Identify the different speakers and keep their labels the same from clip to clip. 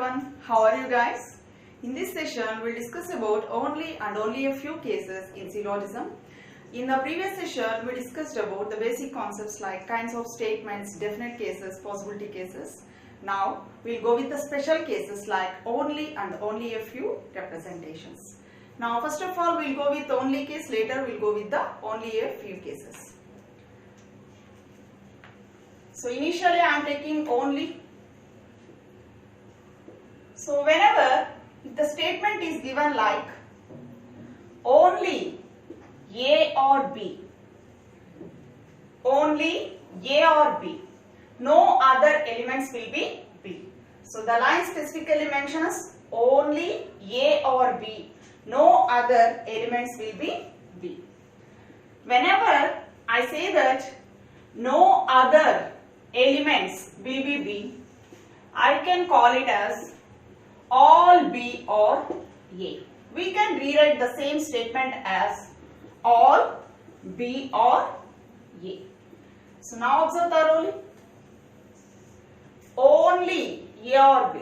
Speaker 1: everyone, how are you guys? In this session, we'll discuss about only and only a few cases in syllogism. In the previous session, we discussed about the basic concepts like kinds of statements, definite cases, possibility cases. Now, we'll go with the special cases like only and only a few representations. Now, first of all, we'll go with the only case, later we'll go with the only a few cases. So, initially I am taking only. So, whenever the statement is given like only A or B, only A or B, no other elements will be B. So, the line specifically mentions only A or B, no other elements will be B. Whenever I say that no other elements will be B, I can call it as all B or A. We can rewrite the same statement as all B or A. So now observe thoroughly. Only A or B.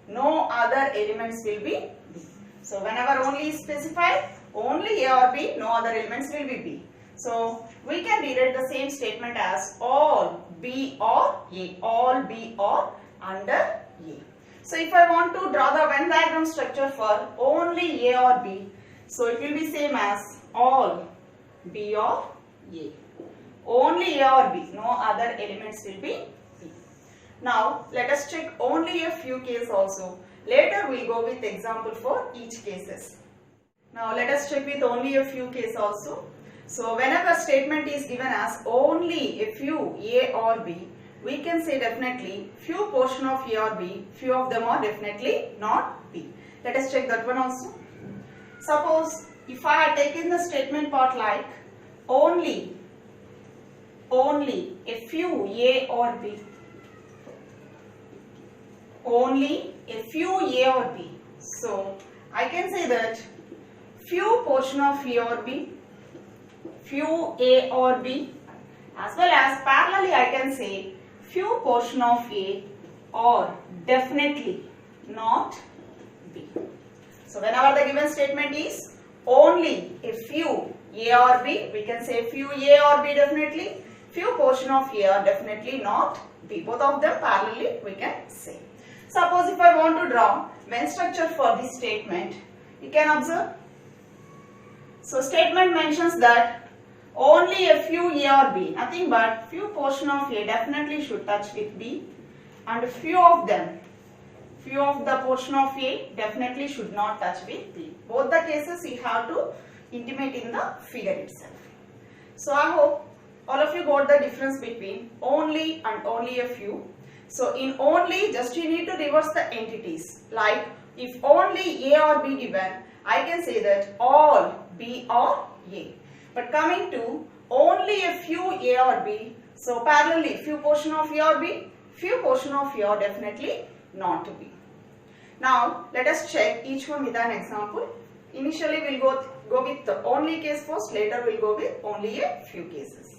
Speaker 1: No other elements will be B. So whenever only is specified, only A or B, no other elements will be B. So we can rewrite the same statement as all B or A. All B or under A. So if I want to draw the Venn diagram structure for only A or B, so it will be same as all B or A. Only A or B, no other elements will be B. Now let us check only a few cases also. Later we will go with example for each cases. Now let us check with only a few cases also. So whenever a statement is given as only a few A or B, we can say definitely few portion of A or B, few of them are definitely not B. Let us check that one also. Suppose if I had taken the statement part like only a few A or B, only a few A or B. So I can say that few portion of A or B, few A or B, as well as parallelly I can say few portion of A or definitely not B. So whenever the given statement is only a few A or B, we can say few A or B definitely, few portion of A or definitely not B. Both of them parallelly we can say. Suppose if I want to draw Venn structure for this statement, you can observe. So statement mentions that only a few A or B, nothing but few portion of A definitely should touch with B, and few of the portion of A definitely should not touch with B. Both the cases you have to intimate in the figure itself. So I hope all of you got the difference between only and only a few. So in only, just you need to reverse the entities. Like if only A or B given, I can say that all B or A. But coming to only a few A or B, so parallelly few portion of A or B, few portion of A or definitely not B. Now let us check each one with an example. Initially we will go with the only case first, later we will go with only a few cases.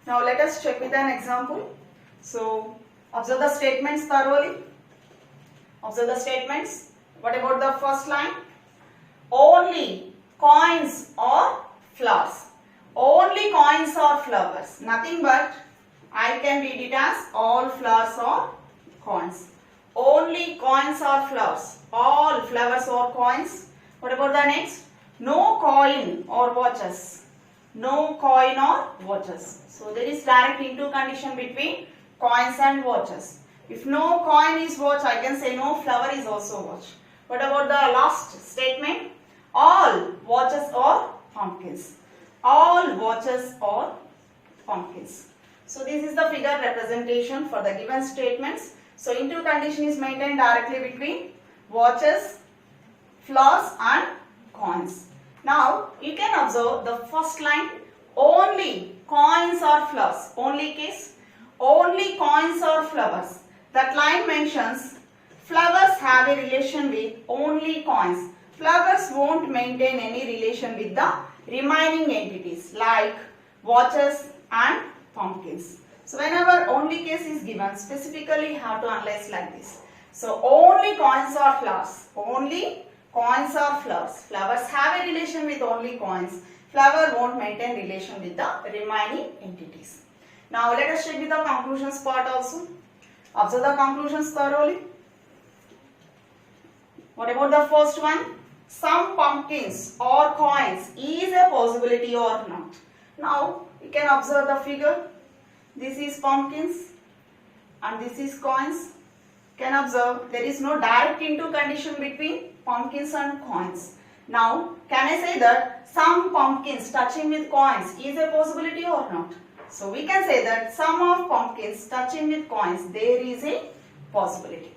Speaker 1: Now let us check with an example. So observe the statements thoroughly. Observe the statements. What about the first line? Only coins or flowers. Only coins or flowers. Nothing but I can read it as all flowers or coins. Only coins or flowers. All flowers or coins. What about the next? No coin or watches. No coin or watches. So there is direct into condition between coins and watches. If no coin is watch, I can say no flower is also watch. What about the last statement? All watches or pumpkins. All watches or pumpkins. So this is the figure representation for the given statements. So into condition is maintained directly between watches, flowers and coins. Now you can observe the first line, only coins or flowers, only case, only coins or flowers. That line mentions flowers have a relation with only coins. flowers won't maintain any relation with the remaining entities like watches and pumpkins. So whenever only case is given, specifically have to analyze like this. So only coins or flowers, only coins or flowers. Flowers have a relation with only coins. Flower won't maintain relation with the remaining entities. Now let us check with the conclusions part also. Observe the conclusions thoroughly. What about the first one? Some pumpkins or coins is a possibility or not. Now you can observe the figure. This is pumpkins and this is coins. You can observe there is no direct into condition between pumpkins and coins. Now can I say that some pumpkins touching with coins is a possibility or not? So we can say that some of pumpkins touching with coins, there is a possibility.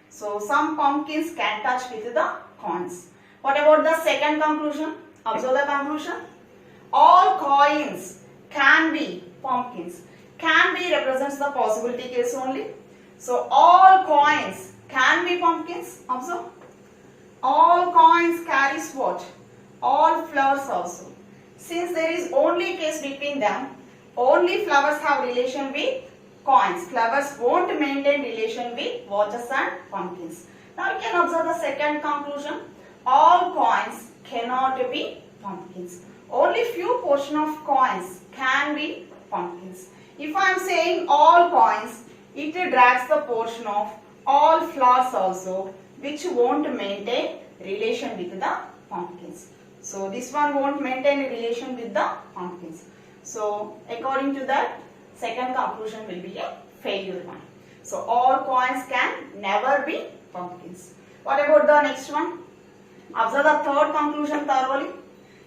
Speaker 1: So some pumpkins can touch with the coins. What about the second conclusion? Observe the conclusion. All coins can be pumpkins. Can be represents the possibility case only. So all coins can be pumpkins. Observe. All coins carries what? All flowers also. Since there is only case between them, only flowers have relation with coins. Flowers won't maintain relation with watches and pumpkins. Now you can observe the second conclusion. All coins cannot be pumpkins. Only few portion of coins can be pumpkins. If I am saying all coins, it drags the portion of all flowers also, which won't maintain relation with the pumpkins. So this one won't maintain a relation with the pumpkins. So according to that, second conclusion will be a failure one. So all coins can never be pumpkins. What about the next one? Observe the third conclusion thoroughly.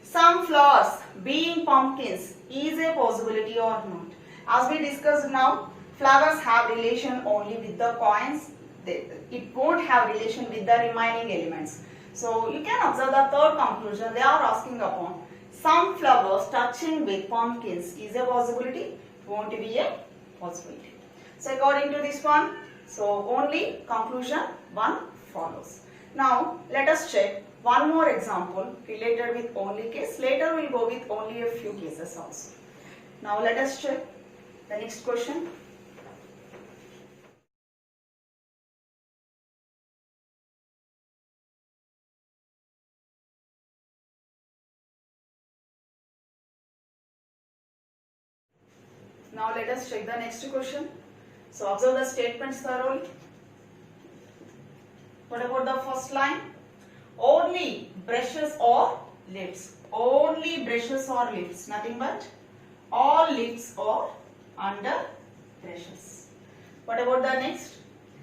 Speaker 1: Some flowers being pumpkins is a possibility or not. As we discussed now, flowers have relation only with the coins. It won't have relation with the remaining elements. So you can observe the third conclusion. They are asking upon some flowers touching with pumpkins is a possibility, won't be a possibility. So according to this one, so only conclusion 1 follows. Now let us check one more example related with only case. Later we will go with only a few cases also. Now let us check the next question. Now let us check the next question. So observe the statements thoroughly. What about the first line? Only brushes or lifts. Only brushes or lifts. Nothing but all lifts or under brushes. What about the next?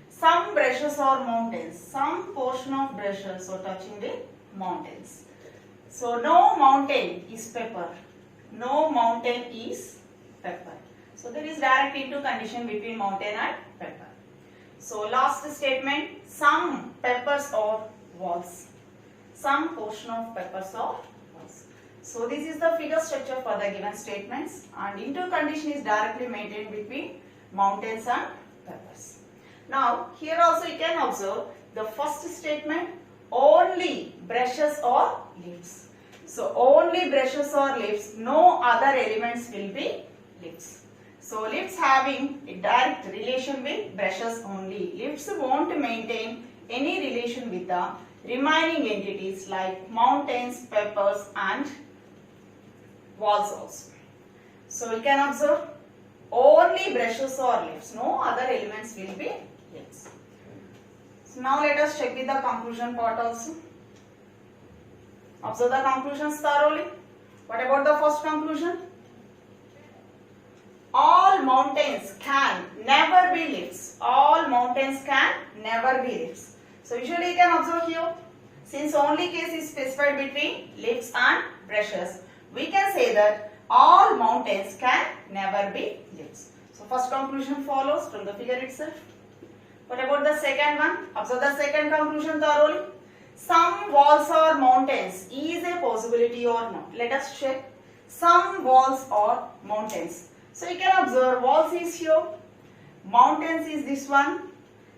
Speaker 1: Some brushes or mountains. Some portion of brushes or touching the mountains. So no mountain is pepper. No mountain is pepper. So there is direct into condition between mountain and pepper. So last statement, some peppers or walls. Some portion of peppers or walls. So this is the figure structure for the given statements, and into condition is directly maintained between mountains and peppers. Now here also you can observe the first statement, only brushes or leaves. So only brushes or leaves, no other elements will be leaves. So lifts having a direct relation with brushes only. Lifts won't maintain any relation with the remaining entities like mountains, peppers and walls also. So you can observe only brushes or lifts. No other elements will be lifts. So now let us check with the conclusion part also. Observe the conclusions thoroughly. What about the first conclusion? All mountains can never be lifts. All mountains can never be lifts. So usually you can observe here, since only case is specified between lifts and brushes, we can say that all mountains can never be lifts. So first conclusion follows from the figure itself. What about the second one? Observe the second conclusion thoroughly. Some walls or mountains is a possibility or not. Let us check. Some walls or mountains. So you can observe walls is here, mountains is this one.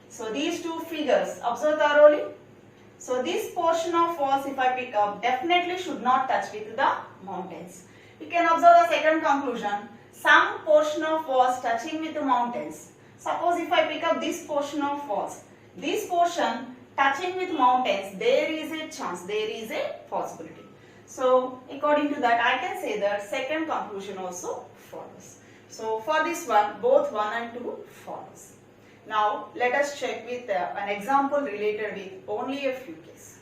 Speaker 1: So these two figures, observe thoroughly. So this portion of walls, if I pick up, definitely should not touch with the mountains. You can observe the second conclusion. Some portion of walls touching with the mountains. Suppose if I pick up this portion of walls, this portion touching with mountains, there is a chance, there is a possibility. So according to that, I can say that second conclusion also follows. So for this one, both 1 and 2 follows. Now let us check with an example related with only a few cases.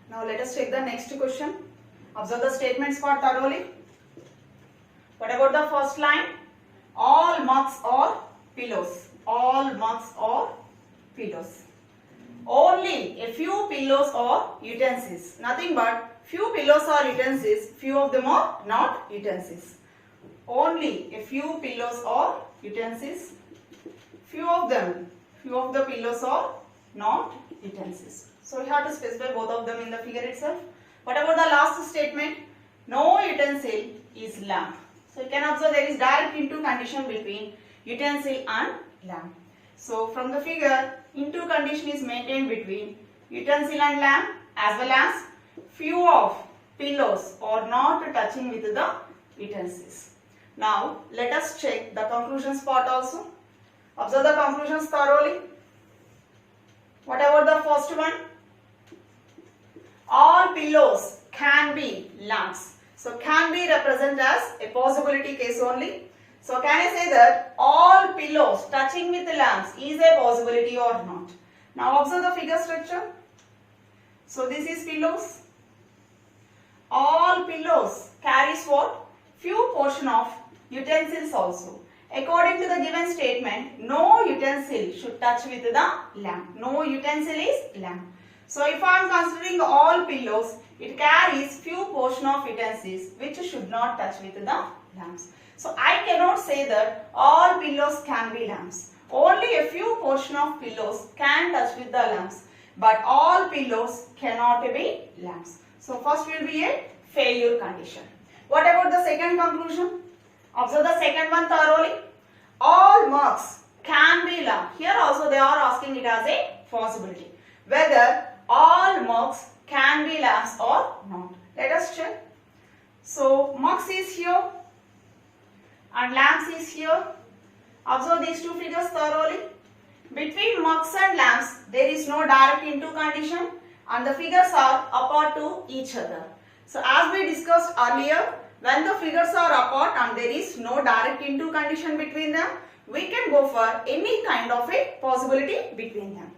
Speaker 1: Now let us check the next question. Observe the statements part thoroughly. What about the first line? All mugs or pillows. All mugs or pillows. Only a few pillows or utensils. Nothing but few pillows or utensils. Few of them are not utensils. Only a few pillows or utensils. Few of them. Few of the pillows are not utensils. So we have to specify both of them in the figure itself. What about the last statement? No utensil is lamp. So you can observe there is direct into condition between utensil and lamp. So from the figure, into condition is maintained between utensil and lamp, as well as few of pillows are not touching with the utensils. Now let us check the conclusions part also. Observe the conclusions thoroughly. What about the first one? All pillows can be lamps. So can be represent as a possibility case only. So can I say that all pillows touching with lamps is a possibility or not? Now observe the figure structure. So this is pillows. All pillows carries what? Few portion of utensils also. According to the given statement, no utensil should touch with the lamp. No utensil is lamp. So if I am considering all pillows, it carries few portion of utensils which should not touch with the lamps. So I cannot say that all pillows can be lamps. Only a few portion of pillows can touch with the lamps, but all pillows cannot be lamps. So first will be a failure condition. What about the second conclusion? Observe the second one thoroughly. All mugs can be lamp. Here also they are asking it as a possibility. Whether all mugs can be lamps or not. Let us check. So mugs is here and lamps is here. Observe these two figures thoroughly. Between mugs and lamps there is no direct into condition and the figures are apart to each other. So as we discussed earlier, when the figures are apart and there is no direct into condition between them, we can go for any kind of a possibility between them.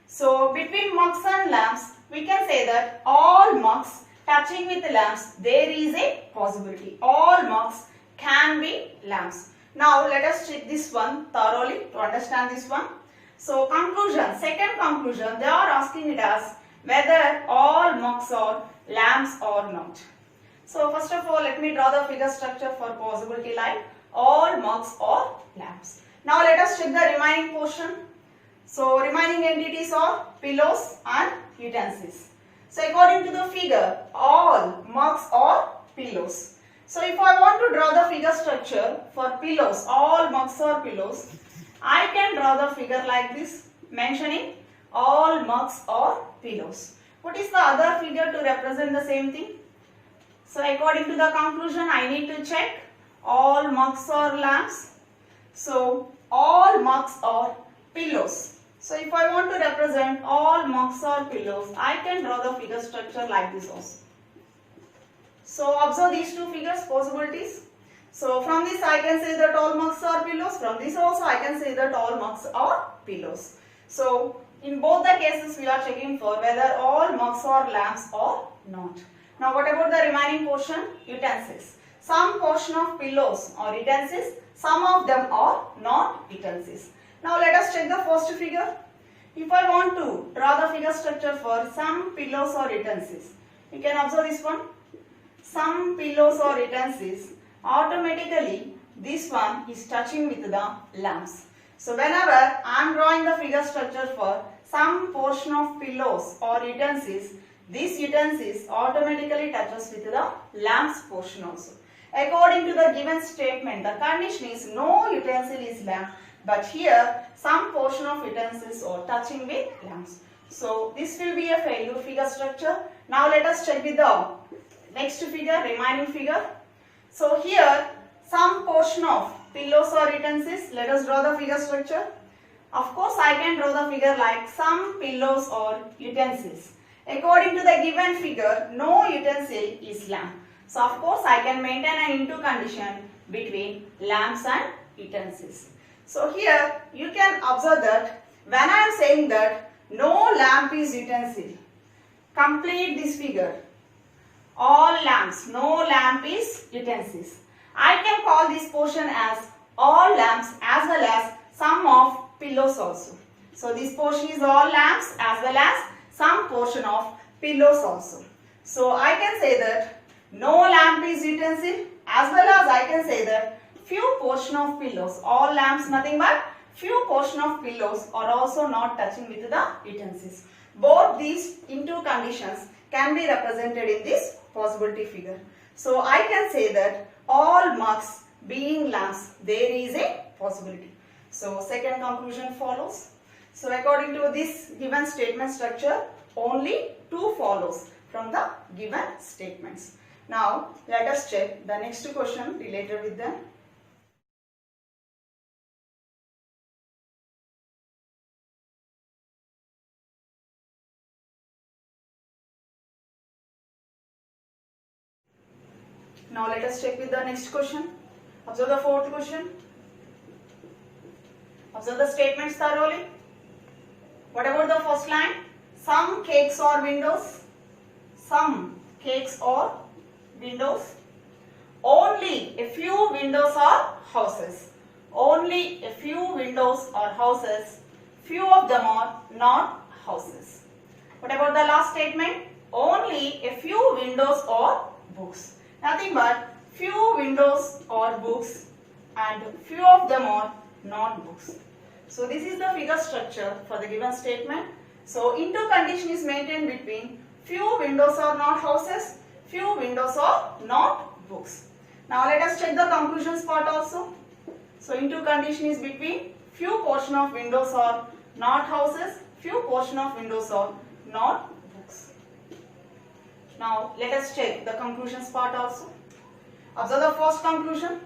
Speaker 1: So between mugs and lamps, we can say that all mugs touching with lamps, there is a possibility. All mugs can be lamps. Now let us check this one thoroughly to understand this one. So conclusion, second conclusion, they are asking it as whether all mugs are lamps or not. So first of all, let me draw the figure structure for possibility like all mugs or lamps. Now let us check the remaining portion. So remaining entities are pillows and utensils. So according to the figure, all mugs are pillows. So if I want to draw the figure structure for pillows, all mugs are pillows, I can draw the figure like this, mentioning all mugs are pillows. What is the other figure to represent the same thing? So according to the conclusion, I need to check all mugs are lamps. So all mugs are pillows. So if I want to represent all mugs or pillows, I can draw the figure structure like this also. So observe these two figures, possibilities. So from this I can say that all mugs are pillows. From this also I can say that all mugs are pillows. So in both the cases we are checking for whether all mugs are lamps or not. Now what about the remaining portion? Utensils. Some portion of pillows or utensils, some of them are not utensils. Now let us check the first figure. If I want to draw the figure structure for some pillows or utensils, you can observe this one. Some pillows or utensils, automatically this one is touching with the lamps. So whenever I am drawing the figure structure for some portion of pillows or utensils, these utensils automatically touches with the lamb's portion also. According to the given statement, the condition is no utensil is lamb, but here some portion of utensils are touching with lambs. So this will be a failure figure structure. Now let us check with the next figure, remaining figure. So here some portion of pillows or utensils. Let us draw the figure structure. Of course, I can draw the figure like some pillows or utensils. According to the given figure, no utensil is lamp. So of course, I can maintain an into condition between lamps and utensils. So here you can observe that when I am saying that no lamp is utensil, complete this figure. All lamps, no lamp is utensils. I can call this portion as all lamps as well as some of pillows also. So this portion is all lamps as well as some portion of pillows also. So I can say that no lamp is utensil as well as I can say that few portion of pillows. All lamps nothing but few portion of pillows are also not touching with the utensils. Both these into conditions can be represented in this possibility figure. So I can say that all mugs being lamps, there is a possibility. So second conclusion follows. So according to this given statement structure, only 2 follows from the given statements. Now let us check the next question related with them. Now let us check with the next question. Observe the fourth question. Observe the statements thoroughly. What about the first line? Some cakes or windows. Some cakes or windows. Only a few windows or houses. Only a few windows or houses. Few of them are not houses. What about the last statement? Only a few windows or books. Nothing but few windows or books and few of them are not books. So this is the figure structure for the given statement. So into condition is maintained between few windows are not houses, few windows are not books. Now let us check the conclusions part also. So into condition is between few portion of windows are not houses, few portion of windows are not books. Now let us check the conclusions part also. Observe the first conclusion.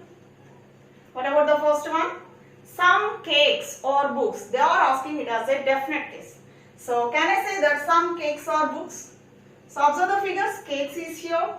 Speaker 1: What about the first one? Some cakes or books. They are asking it as a definite case. So can I say that some cakes or books? So observe the figures. Cakes is here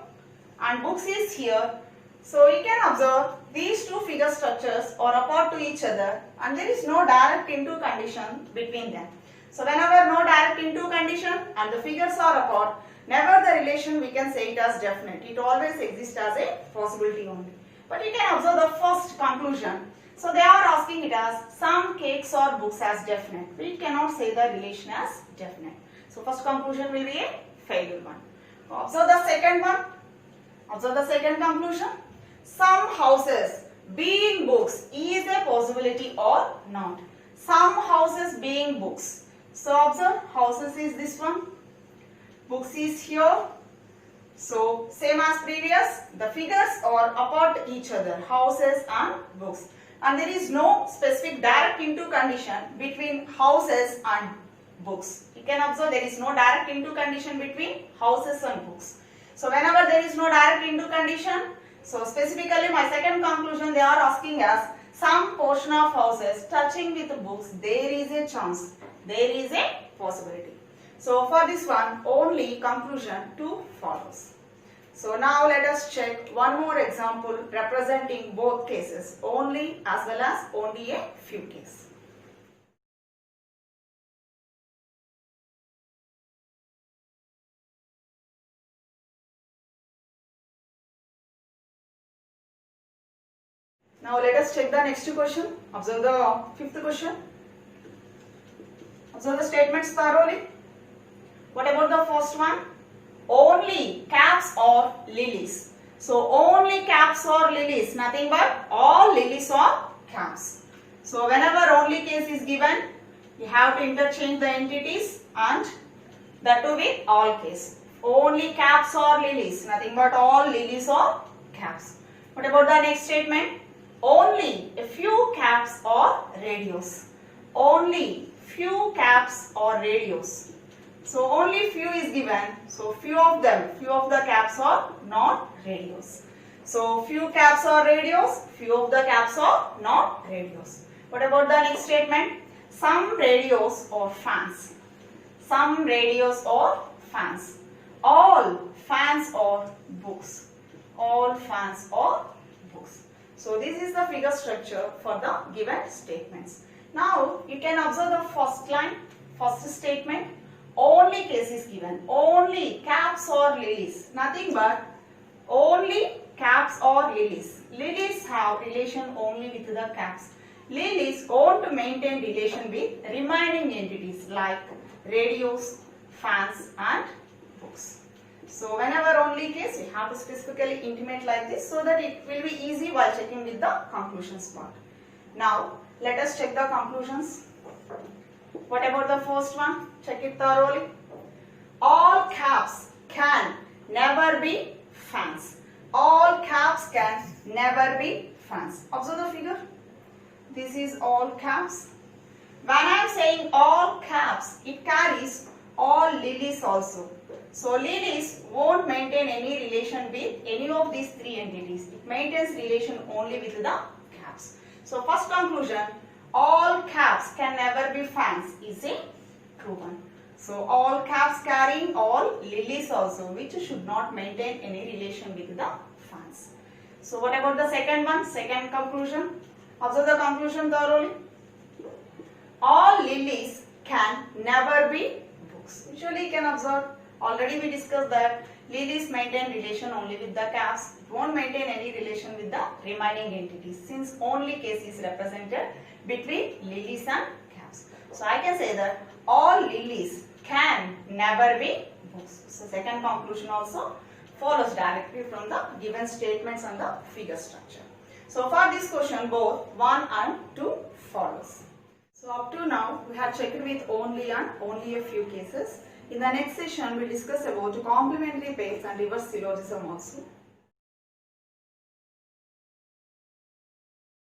Speaker 1: and books is here. So you can observe these two figure structures are apart to each other and there is no direct into condition between them. So whenever no direct into condition and the figures are apart, never the relation we can say it as definite. It always exists as a possibility only. But you can observe the first conclusion. So they are asking it as some cakes or books as definite. We cannot say the relation as definite. So first conclusion will be a failure one. Observe the second one. Observe the second conclusion. Some houses being books is a possibility or not. Some houses being books. So observe houses is this one. Books is here. So same as previous, the figures are apart each other, houses and books. And there is no specific direct into condition between houses and books. You can observe there is no direct into condition between houses and books. So whenever there is no direct into condition, so specifically my second conclusion they are asking us some portion of houses touching with books, there is a chance, there is a possibility. So for this one, only conclusion 2 follows. So now let us check one more example representing both cases, only as well as only a few cases. Now let us check the next question. Observe the fifth question. Observe the statements thoroughly. What about the first one? Only caps or lilies. So only caps or lilies, nothing but all lilies or caps. So whenever only case is given, you have to interchange the entities and that too with all case. only caps or lilies, nothing but all lilies or caps. What about the next statement? Only a few caps or radios. Only few caps or radios. So only few is given. So few of the caps are not radios. So few caps or radios, few of the caps are not radios. What about the next statement? Some radios or fans. Some radios or fans. All fans or books. All fans or books. So this is the figure structure for the given statements. Now you can observe the first line, first statement. Only case is given. Only caps or lilies. Nothing but only caps or lilies. Lilies have relation only with the caps. Lilies won't maintain relation with remaining entities like radios, fans and books. So whenever only case, we have to specifically intimate like this so that it will be easy while checking with the conclusions part. Now let us check the conclusions. What about the first one? Check it thoroughly. All caps can never be fans. All caps can never be fans. Observe the figure. This is all caps. When I am saying all caps, it carries all lilies also. So lilies won't maintain any relation with any of these three entities. It maintains relation only with the caps. So first conclusion, all caps can never be fans is a true one. So all caps carrying all lilies also, which should not maintain any relation with the fans. So what about the second one? Second conclusion. Observe the conclusion thoroughly. All lilies can never be books. Usually you can observe. Already we discussed that lilies maintain relation only with the caps. It won't maintain any relation with the remaining entities since only case is represented between lilies and caps. So I can say that all lilies can never be books. So second conclusion also follows directly from the given statements and the figure structure. So for this question both 1 and 2 follows. So up to now we have checked with only and only a few cases. In the next session we will discuss about complementary pairs and reverse syllogism also.